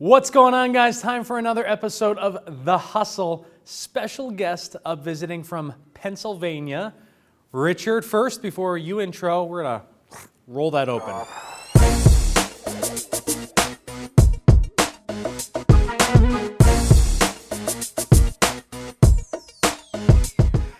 What's going on, guys? Time for another episode of The Hustle. Special guest up visiting from Pennsylvania. Richard, first, before you intro, we're going to roll that open.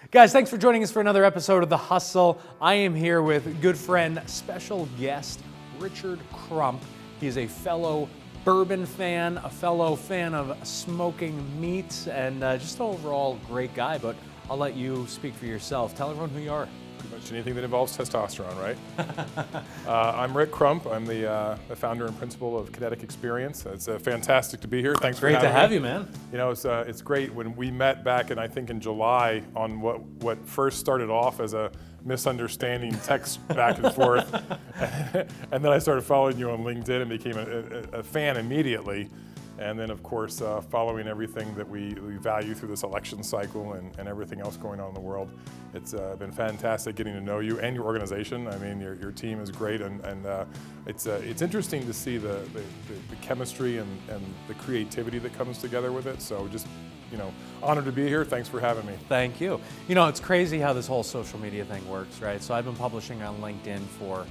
Guys, thanks for joining us for another episode of The Hustle. I am here with good friend, special guest, Richard Crump. He is a fellow bourbon fan, a fellow fan of smoking meats, and just an overall great guy. But I'll let you speak for yourself. Tell everyone who you are. Pretty much anything that involves testosterone, right? I'm Rick Crump. I'm the founder and principal of KineticXperience. It's fantastic to be here. Thanks for having me. Great to have you, man. You know, it's great. When we met back I think in July on what first started off as a misunderstanding text back and forth, and then I started following you on LinkedIn and became a fan immediately. And then, of course, following everything that we value through this election cycle and everything else going on in the world. It's been fantastic getting to know you and your organization. I mean, your team is great, and it's interesting to see the chemistry and the creativity that comes together with it. So just, honored to be here. Thanks for having me. Thank you. It's crazy how this whole social media thing works, right? So I've been publishing on LinkedIn for,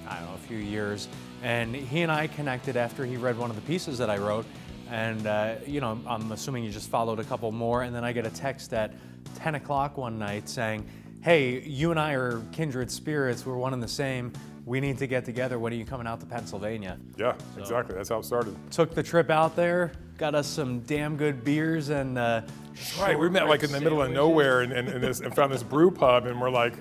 a few years, and he and I connected after he read one of the pieces that I wrote. And, I'm assuming you just followed a couple more, and then I get a text at 10 o'clock one night saying, hey, you and I are kindred spirits, we're one and the same, we need to get together, when are you coming out to Pennsylvania? Yeah, exactly, that's how it started. Took the trip out there, got us some damn good beers, and right, we met like in the middle of nowhere and found this brew pub, and we're like,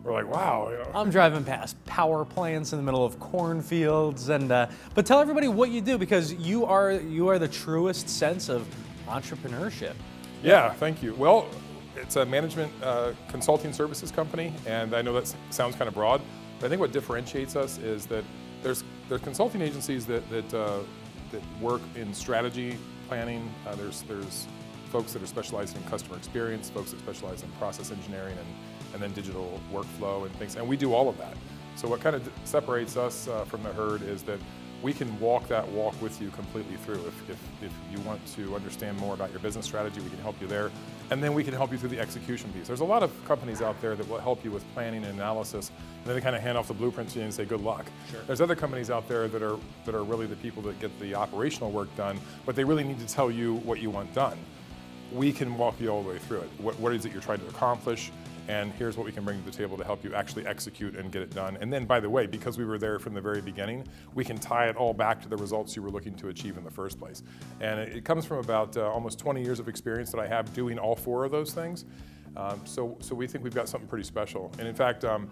wow. I'm driving past power plants in the middle of cornfields, but tell everybody what you do, because you are the truest sense of entrepreneurship. Yeah, thank you. Well, it's a management consulting services company, and I know that sounds kind of broad, but I think what differentiates us is that there's consulting agencies that work in strategy planning. There's folks that are specialized in customer experience, folks that specialize in process engineering and then digital workflow and things, and we do all of that. So what kind of separates us from the herd is that we can walk that walk with you completely through. If you want to understand more about your business strategy, we can help you there, and then we can help you through the execution piece. There's a lot of companies out there that will help you with planning and analysis, and then they kind of hand off the blueprints to you and say, good luck. Sure. There's other companies out there that are really the people that get the operational work done, but they really need to tell you what you want done. We can walk you all the way through it. What is it you're trying to accomplish? And here's what we can bring to the table to help you actually execute and get it done. And then, by the way, because we were there from the very beginning, we can tie it all back to the results you were looking to achieve in the first place. And it comes from about almost 20 years of experience that I have doing all four of those things. So we think we've got something pretty special. And in fact, I'm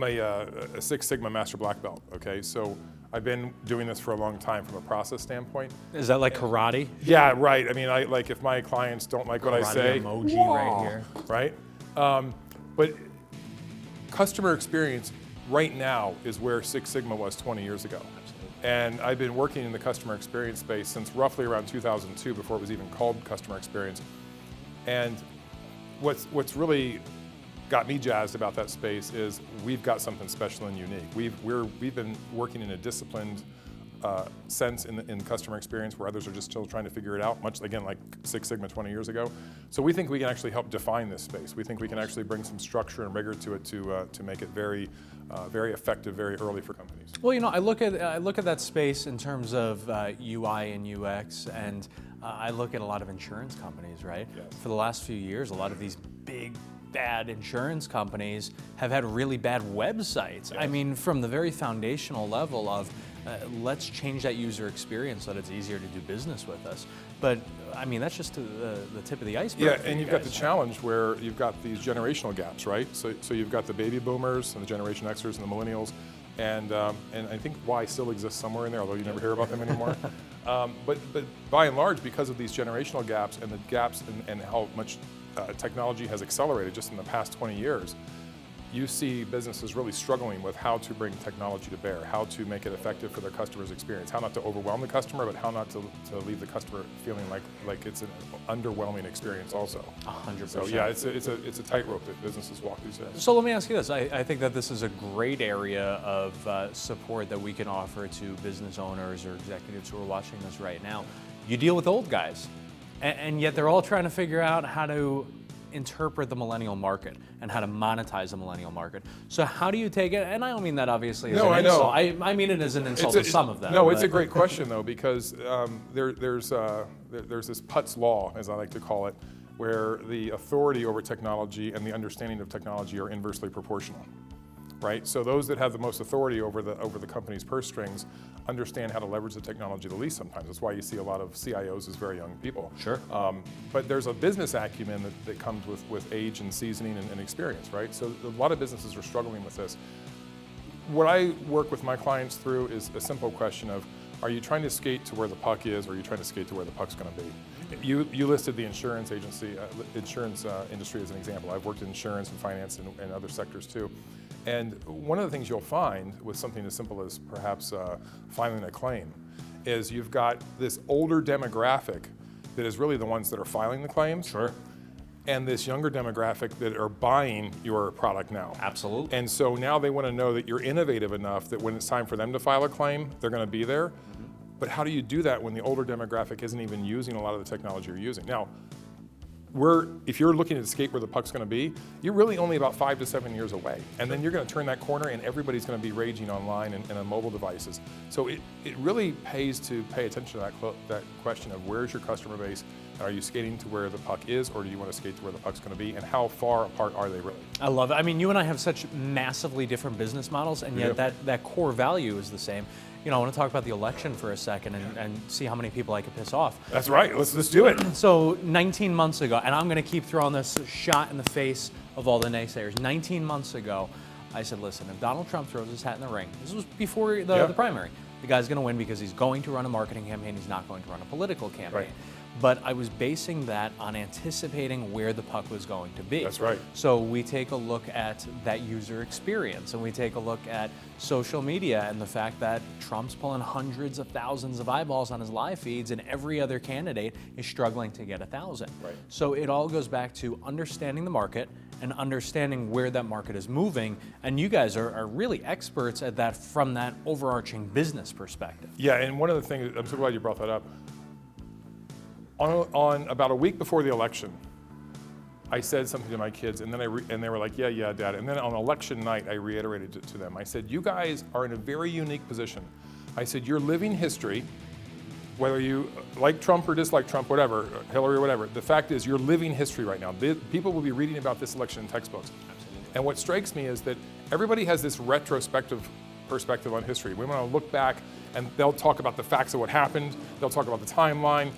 a Six Sigma Master Black Belt, okay? So I've been doing this for a long time from a process standpoint. Is that like karate? Yeah, right. I mean, like if my clients don't like what I say, emoji right here. Right? But customer experience right now is where Six Sigma was 20 years ago. Absolutely. And I've been working in the customer experience space since roughly around 2002, before it was even called customer experience. And what's really got me jazzed about that space is we've got something special and unique. We've been working in a disciplined sense in customer experience where others are just still trying to figure it out, much again like Six Sigma 20 years ago. So we think we can actually help define this space. We think we can actually bring some structure and rigor to it to make it very effective very early for companies. Well, I look at that space in terms of UI and UX, and I look at a lot of insurance companies, right? Yes. For the last few years, a lot of these big, bad insurance companies have had really bad websites. Yes. I mean, from the very foundational level of let's change that user experience so that it's easier to do business with us. But I mean, that's just the tip of the iceberg. Yeah, and you've got the challenge where you've got these generational gaps, right? So you've got the baby boomers and the Generation Xers and the millennials, and I think Y still exists somewhere in there, although you never hear about them anymore. But by and large, because of these generational gaps and the gaps and how much technology has accelerated just in the past 20 years, you see businesses really struggling with how to bring technology to bear, how to make it effective for their customer's experience, how not to overwhelm the customer, but how not to leave the customer feeling like it's an underwhelming experience also. 100%. So yeah, it's a tightrope that businesses walk these days. So let me ask you this. I think that this is a great area of support that we can offer to business owners or executives who are watching this right now. You deal with old guys, and yet they're all trying to figure out how to interpret the millennial market and how to monetize the millennial market. So how do you take it? And I don't mean that obviously as an insult. I mean it as an insult to some of them. No, it's a great question though, because there's this Putz law, as I like to call it, where the authority over technology and the understanding of technology are inversely proportional. Right? So those that have the most authority over the company's purse strings understand how to leverage the technology the least sometimes. That's why you see a lot of CIOs as very young people. Sure. But there's a business acumen that comes with age and seasoning and experience, right? So a lot of businesses are struggling with this. What I work with my clients through is a simple question of, are you trying to skate to where the puck is, or are you trying to skate to where the puck's going to be? You listed the insurance industry as an example. I've worked in insurance and finance and other sectors too. And one of the things you'll find with something as simple as perhaps filing a claim is you've got this older demographic that is really the ones that are filing the claims. Sure. And this younger demographic that are buying your product now. Absolutely. And so now they want to know that you're innovative enough that when it's time for them to file a claim, they're going to be there. But how do you do that when the older demographic isn't even using a lot of the technology you're using? Now, if you're looking to skate where the puck's going to be, you're really only about 5 to 7 years away. And then you're going to turn that corner and everybody's going to be raging online and on mobile devices. So it really pays to pay attention to that question of where's your customer base? Are you skating to where the puck is, or do you want to skate to where the puck's going to be? And how far apart are they really? I love it. I mean, you and I have such massively different business models, and yet that core value is the same. You know, I want to talk about the election for a second and see how many people I could piss off. That's right. Let's do it. So 19 months ago, and I'm going to keep throwing this shot in the face of all the naysayers. 19 months ago, I said, listen, if Donald Trump throws his hat in the ring, this was before the primary, the guy's going to win because he's going to run a marketing campaign, he's not going to run a political campaign. Right. But I was basing that on anticipating where the puck was going to be. That's right. So we take a look at that user experience, and we take a look at social media and the fact that Trump's pulling hundreds of thousands of eyeballs on his live feeds, and every other candidate is struggling to get 1,000. Right. So it all goes back to understanding the market and understanding where that market is moving, and you guys are really experts at that from that overarching business perspective. Yeah, and one of the things, I'm so glad you brought that up. On about a week before the election, I said something to my kids, and then they were like, yeah, Dad. And then on election night, I reiterated it to them. I said, you guys are in a very unique position. I said, you're living history, whether you like Trump or dislike Trump, whatever, Hillary or whatever. The fact is, you're living history right now. People will be reading about this election in textbooks. Absolutely. And what strikes me is that everybody has this retrospective perspective on history. We want to look back, and they'll talk about the facts of what happened. They'll talk about the timeline.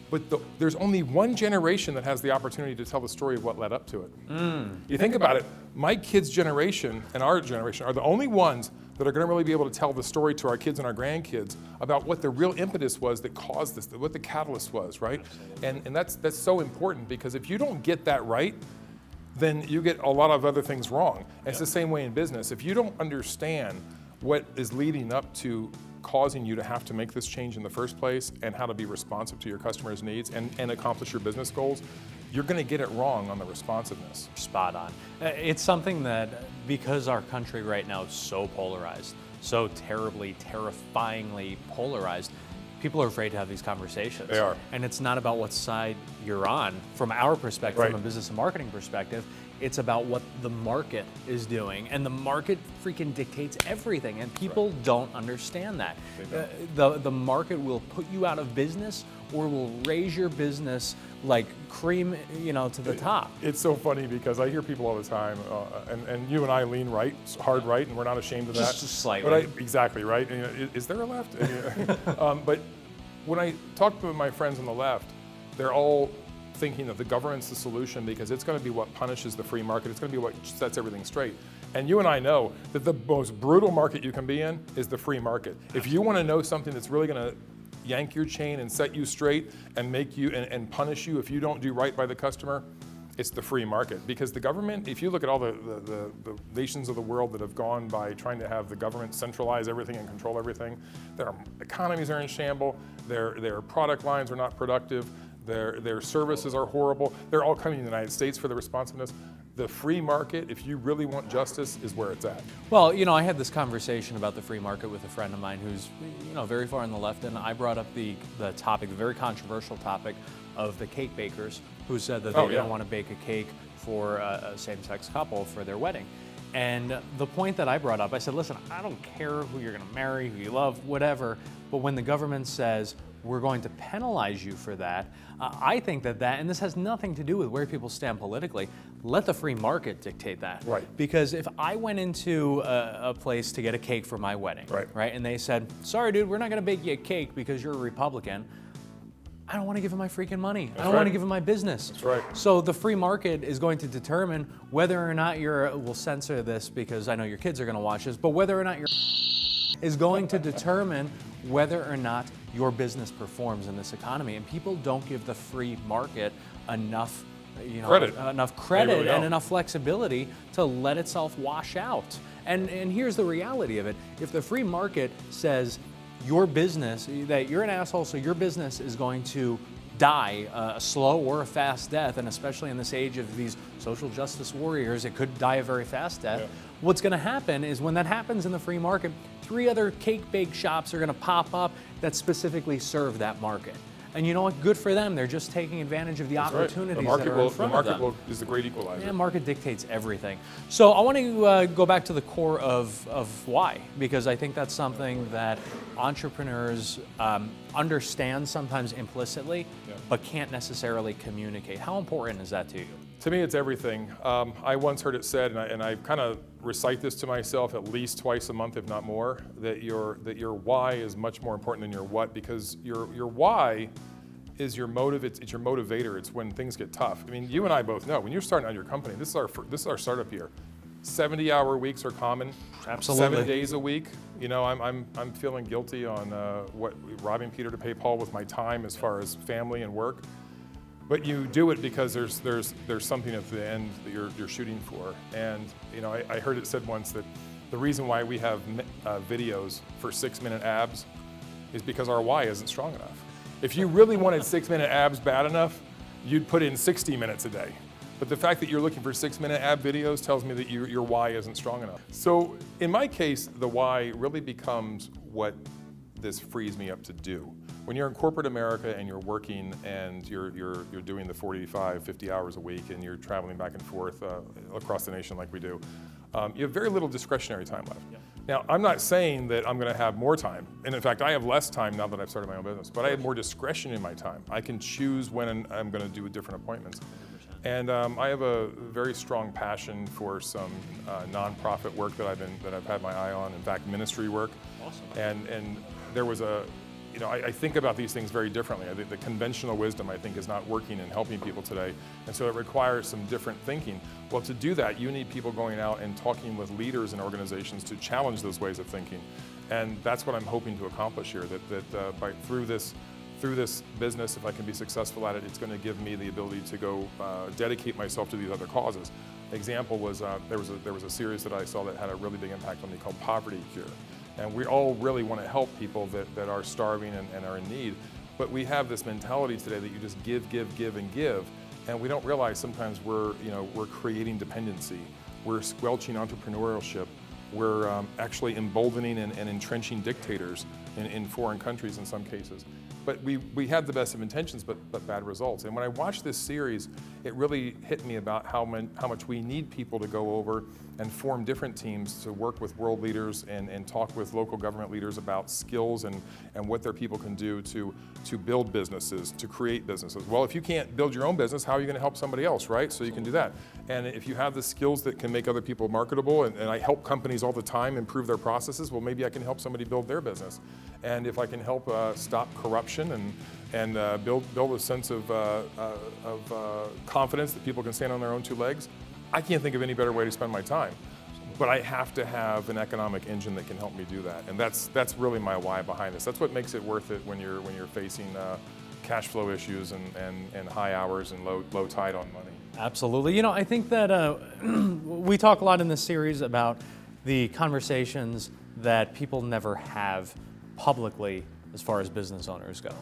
But there's only one generation that has the opportunity to tell the story of what led up to it. You think about it, my kids' generation and our generation are the only ones that are going to really be able to tell the story to our kids and our grandkids about what the real impetus was that caused this, what the catalyst was, right? And that's so important, because if you don't get that right, then you get a lot of other things wrong. And it's the same way in business. If you don't understand what is leading up to causing you to have to make this change in the first place, and how to be responsive to your customers' needs and accomplish your business goals, you're going to get it wrong on the responsiveness. Spot on. It's something that, because our country right now is so polarized, so terribly, terrifyingly polarized, people are afraid to have these conversations. They are. And it's not about what side you're on from our perspective, Right. from a business and marketing perspective. It's about what the market is doing, and the market freaking dictates everything, and people don't understand that. The market will put you out of business, or will raise your business like cream, to the top. It's so funny, because I hear people all the time, and you and I lean right, hard right, and we're not ashamed of that. Just slightly. But exactly, right? And, is there a left? But when I talk to my friends on the left, they're all thinking that the government's the solution, because it's going to be what punishes the free market. It's going to be what sets everything straight. And you and I know that the most brutal market you can be in is the free market. If you want to know something that's really going to yank your chain and set you straight and make you and punish you if you don't do right by the customer, It's the free market, because the government, if you look at all the nations of the world that have gone by trying to have the government centralize everything and control everything, their economies are in shambles, their product lines are not productive, their services are horrible. They're all coming to the United States for the responsiveness. The free market, if you really want justice, is where it's at. Well, I had this conversation about the free market with a friend of mine who's, very far on the left, and I brought up the topic, the very controversial topic of the cake bakers who said that they don't want to bake a cake for a same-sex couple for their wedding. And the point that I brought up, I said, listen, I don't care who you're going to marry, who you love, whatever, but when the government says, we're going to penalize you for that, I think that, and this has nothing to do with where people stand politically, let the free market dictate that. Right. Because if I went into a place to get a cake for my wedding, right, and they said, sorry dude, we're not going to bake you a cake because you're a Republican, I don't want to give him my freaking money. I don't want to give him my business. That's right. So the free market is going to determine whether or not we'll censor this because I know your kids are going to watch this, but whether or not you're is going to determine whether or not your business performs in this economy. And people don't give the free market enough credit really and enough flexibility to let itself wash out. And here's the reality of it. If the free market says your business, that you're an asshole, so your business is going to die a slow or a fast death, and especially in this age of these social justice warriors, it could die a very fast death. Yeah. What's going to happen is when that happens in the free market, 3 other cake bake shops are going to pop up that specifically serve that market. And you know what? Good for them. They're just taking advantage of the opportunities that are in front of them. The market is the great equalizer. Yeah, market dictates everything. So I want to go back to the core of why, because I think that's something that entrepreneurs understand sometimes implicitly, but can't necessarily communicate. How important is that to you? To me, it's everything. I once heard it said, and I kind of recite this to myself at least twice a month, if not more, that your why is much more important than your what, because your why is your motive. It's your motivator. It's when things get tough. I mean, you and I both know when you're starting out your company. This is our startup year. 70-hour weeks are common. Absolutely. 7 days a week. I'm feeling guilty on robbing Peter to pay Paul with my time as far as family and work. But you do it because there's something at the end that you're shooting for. And I heard it said once that the reason why we have videos for 6-minute abs is because our why isn't strong enough. If you really wanted 6-minute abs bad enough, you'd put in 60 minutes a day. But the fact that you're looking for 6-minute ab videos tells me that your why isn't strong enough. So in my case, the why really becomes what this frees me up to do. When you're in corporate America and you're working and you're doing the 45, 50 hours a week and you're traveling back and forth across the nation like we do, you have very little discretionary time left. Yeah. Now, I'm not saying that I'm going to have more time. And in fact, I have less time now that I've started my own business, but I have more discretion in my time. I can choose when I'm going to do different appointments. And I have a very strong passion for some nonprofit work that I've had my eye on. In fact, ministry work. Awesome. And there was I think about these things very differently. I think the conventional wisdom, I think, is not working and helping people today. And so it requires some different thinking. Well, to do that, you need people going out and talking with leaders in organizations to challenge those ways of thinking. And that's what I'm hoping to accomplish here, through this business, if I can be successful at it, it's going to give me the ability to go dedicate myself to these other causes. Example was there was a series that I saw that had a really big impact on me called Poverty Cure. And we all really want to help people that are starving and are in need. But we have this mentality today that you just give, and give. And we don't realize sometimes we're creating dependency. We're squelching entrepreneurship. We're actually emboldening and entrenching dictators in foreign countries in some cases. But we had the best of intentions, but bad results. And when I watched this series, it really hit me about how much we need people to go over and form different teams to work with world leaders and talk with local government leaders about skills and what their people can do to build businesses, to create businesses. Well, if you can't build your own business, how are you going to help somebody else, right? So you can do that. And if you have the skills that can make other people marketable, and I help companies all the time improve their processes, well, maybe I can help somebody build their business. And if I can help stop corruption and build a sense of confidence that people can stand on their own 2 legs, I can't think of any better way to spend my time. But I have to have an economic engine that can help me do that, and that's really my why behind this. That's what makes it worth it when you're facing cash flow issues and high hours and low tide on money. Absolutely. You know, I think that we talk a lot in this series about the conversations that people never have publicly as far as business owners go.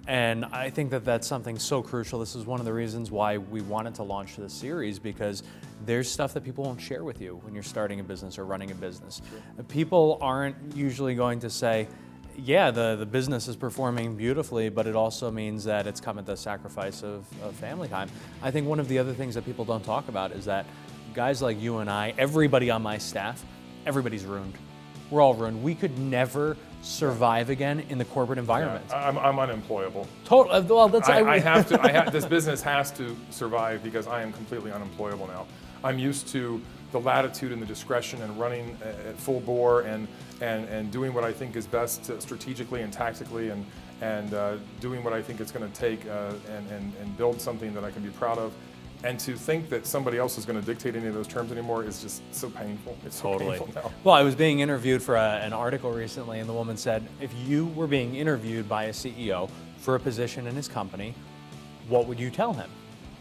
And I think that that's something so crucial. This is one of the reasons why we wanted to launch this series, because there's stuff that people won't share with you when you're starting a business or running a business. Sure. People aren't usually going to say, yeah, the business is performing beautifully, but it also means that it's come at the sacrifice of family time. I think one of the other things that people don't talk about is that guys like you and I, everybody on my staff, everybody's ruined. We're all ruined. We could never survive again in the corporate environment. Yeah, I'm unemployable. Total. Well, that's I have to. This business has to survive because I am completely unemployable now. I'm used to the latitude and the discretion and running at full bore and doing what I think is best strategically and tactically and doing what I think it's going to take and build something that I can be proud of. And to think that somebody else is going to dictate any of those terms anymore is just so painful. It's so painful now. Well, I was being interviewed for an article recently, and the woman said, if you were being interviewed by a CEO for a position in his company, what would you tell him?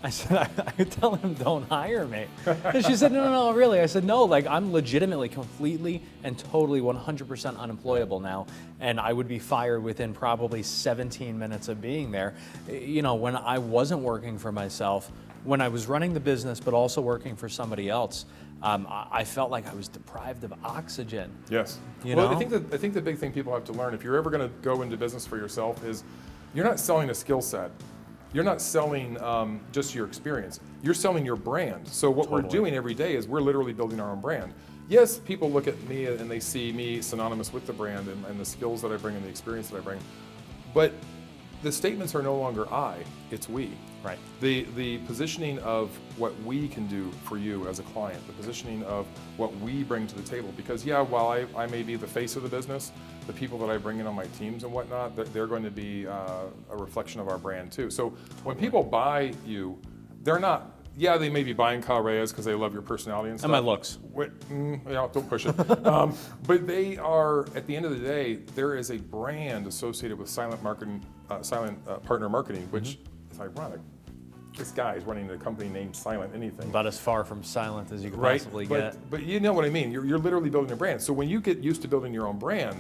I said, I would tell him, don't hire me. And she said, no, really. I said, no, like I'm legitimately, completely, and totally 100% unemployable now, and I would be fired within probably 17 minutes of being there. You know, when I wasn't working for myself, when I was running the business, but also working for somebody else, I felt like I was deprived of oxygen. Yes. You know? I think the big thing people have to learn, if you're ever going to go into business for yourself, is you're not selling a skill set. You're not selling just your experience. You're selling your brand. So what we're doing every day is we're literally building our own brand. Yes, people look at me and they see me synonymous with the brand and the skills that I bring and the experience that I bring. But the statements are no longer I, it's we. Right. The positioning of what we can do for you as a client, the positioning of what we bring to the table. Because yeah, while I may be the face of the business, the people that I bring in on my teams and whatnot, they're going to be a reflection of our brand too. So when people buy you, they're not, yeah, they may be buying Kyle Reyes because they love your personality and stuff. And my looks. Yeah, don't push it. But they are, at the end of the day, there is a brand associated with silent marketing, partner marketing, which is ironic. This guy is running a company named Silent Anything. About as far from silent as you could possibly get. But you know what I mean. You're literally building a brand. So when you get used to building your own brand,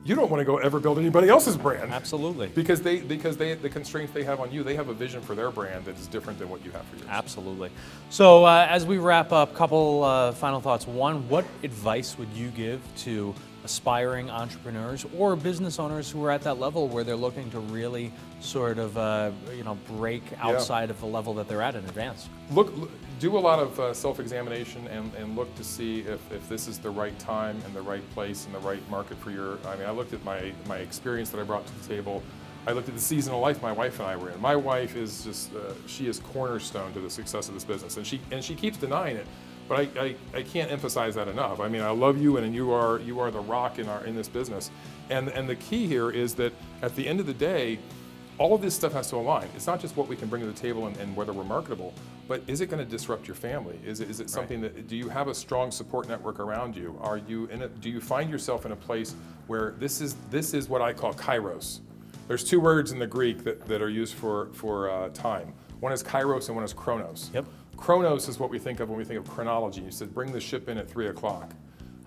you don't want to go ever build anybody else's brand. Absolutely. Because the constraints they have on you, they have a vision for their brand that is different than what you have for yours. Absolutely. So as we wrap up, couple final thoughts. One, what advice would you give to aspiring entrepreneurs or business owners who are at that level where they're looking to really sort of break outside of the level that they're at in advance? Look, do a lot of self-examination and look to see if this is the right time and the right place and the right market for your. I mean, I looked at my experience that I brought to the table. I looked at the season of life my wife and I were in. My wife is just she is cornerstone to the success of this business, and she keeps denying it. But I can't emphasize that enough. I mean, I love you, and you are the rock in this business. And the key here is that at the end of the day, all of this stuff has to align. It's not just what we can bring to the table and whether we're marketable, but is it going to disrupt your family? Is it something that, do you have a strong support network around you? Are you in it? Do you find yourself in a place where this is what I call kairos? There's two words in the Greek that are used for time. One is kairos and one is chronos. Yep. Chronos is what we think of when we think of chronology. You said, bring the ship in at 3 o'clock.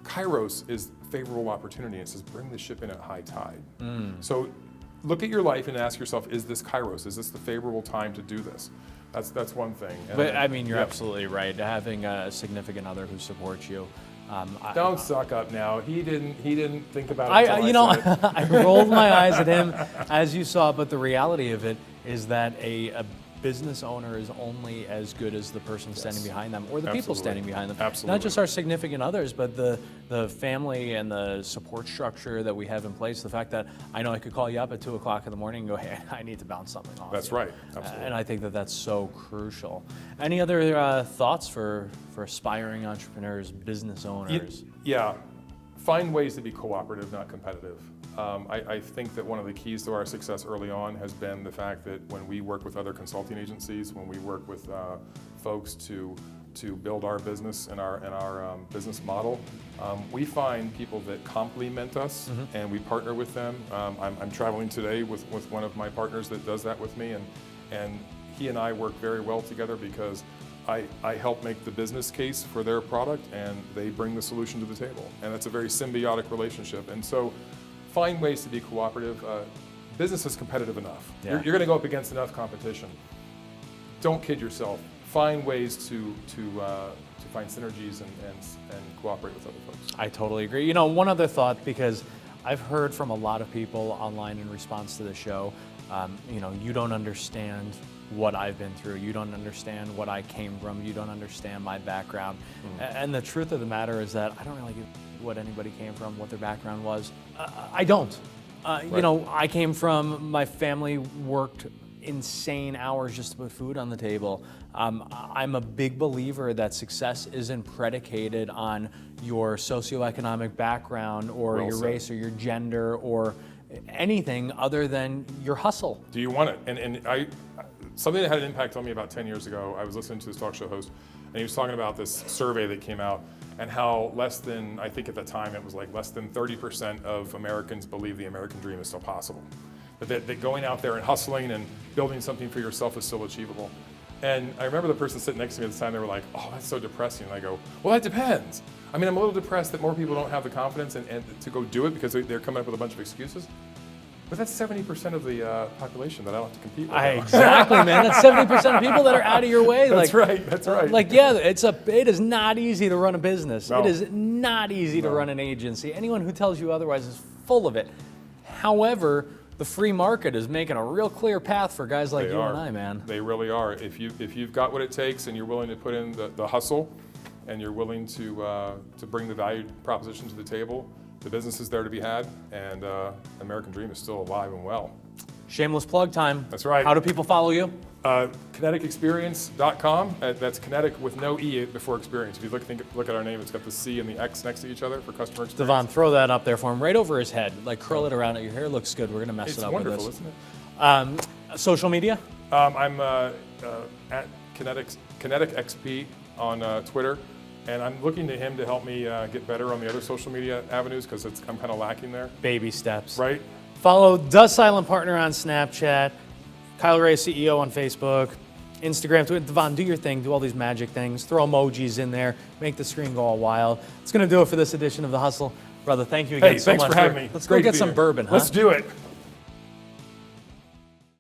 Kairos is favorable opportunity. It says, bring the ship in at high tide. So look at your life and ask yourself, is this Kairos? Is this the favorable time to do this? That's one thing. But I mean, you're absolutely right. Having a significant other who supports you. Don't suck up now. He didn't think about it. I rolled my eyes at him, as you saw. But the reality of it is that a business owner is only as good as the person standing behind them or the people standing behind them. Absolutely. Not just our significant others, but the family and the support structure that we have in place. The fact that I know I could call you up at 2 o'clock in the morning and go, hey, I need to bounce something off. That's right. Absolutely. And I think that that's so crucial. Any other thoughts for aspiring entrepreneurs, business owners? Yeah. Find ways to be cooperative, not competitive. I think that one of the keys to our success early on has been the fact that when we work with other consulting agencies, when we work with folks to build our business and our business model, we find people that complement us and we partner with them. I'm traveling today with one of my partners that does that with me, and he and I work very well together because I help make the business case for their product, and they bring the solution to the table. And it's a very symbiotic relationship. And so find ways to be cooperative. Business is competitive enough. Yeah. You're going to go up against enough competition. Don't kid yourself. Find ways to find synergies and cooperate with other folks. I totally agree. You know, one other thought, because I've heard from a lot of people online in response to the show, you know, you don't understand what I've been through. You don't understand what I came from. You don't understand my background. And the truth of the matter is that I don't really give what anybody came from, what their background was. I don't. You know, I came from, my family worked insane hours just to put food on the table. I'm a big believer that success isn't predicated on your socioeconomic background or Well your said. race or your gender or anything other than your hustle. Do you want it? And something that had an impact on me about 10 years ago, I was listening to this talk show host, and he was talking about this survey that came out and how less than, I think at the time it was like less than 30% of Americans believe the American dream is still possible. That going out there and hustling and building something for yourself is still achievable. And I remember the person sitting next to me at the time, they were like, oh, that's so depressing. And I go, well, that depends. I mean, I'm a little depressed that more people don't have the confidence and to go do it because they're coming up with a bunch of excuses. But that's 70% of the population that I don't have to compete with. Exactly, man. That's 70% of people that are out of your way. That's right. That's right. Like, yeah, it is not easy to run a business. No. It is not easy to run an agency. Anyone who tells you otherwise is full of it. However, the free market is making a real clear path for guys like you and I, man. They really are. If you've got what it takes and you're willing to put in the hustle and you're willing to bring the value proposition to the table, the business is there to be had, and American Dream is still alive and well. Shameless plug time. That's right. How do people follow you? KineticXperience.com. That's Kinetic with no E before experience. If you look at our name, it's got the C and the X next to each other for customer experience. Devon, throw that up there for him, right over his head. Like, curl it around it. Your hair looks good. We're going to mess it up with this. It's wonderful, isn't it? Social media? I'm at KineticXP on Twitter. And I'm looking to him to help me get better on the other social media avenues because I'm kind of lacking there. Baby steps. Right? Follow The Silent Partner on Snapchat, Kyle Ray CEO on Facebook, Instagram, Twitter. Devon, do your thing. Do all these magic things. Throw emojis in there. Make the screen go all wild. It's going to do it for this edition of The Hustle. Brother, thank you again so much. Thanks for having me. Let's go get some bourbon, huh? Let's do it.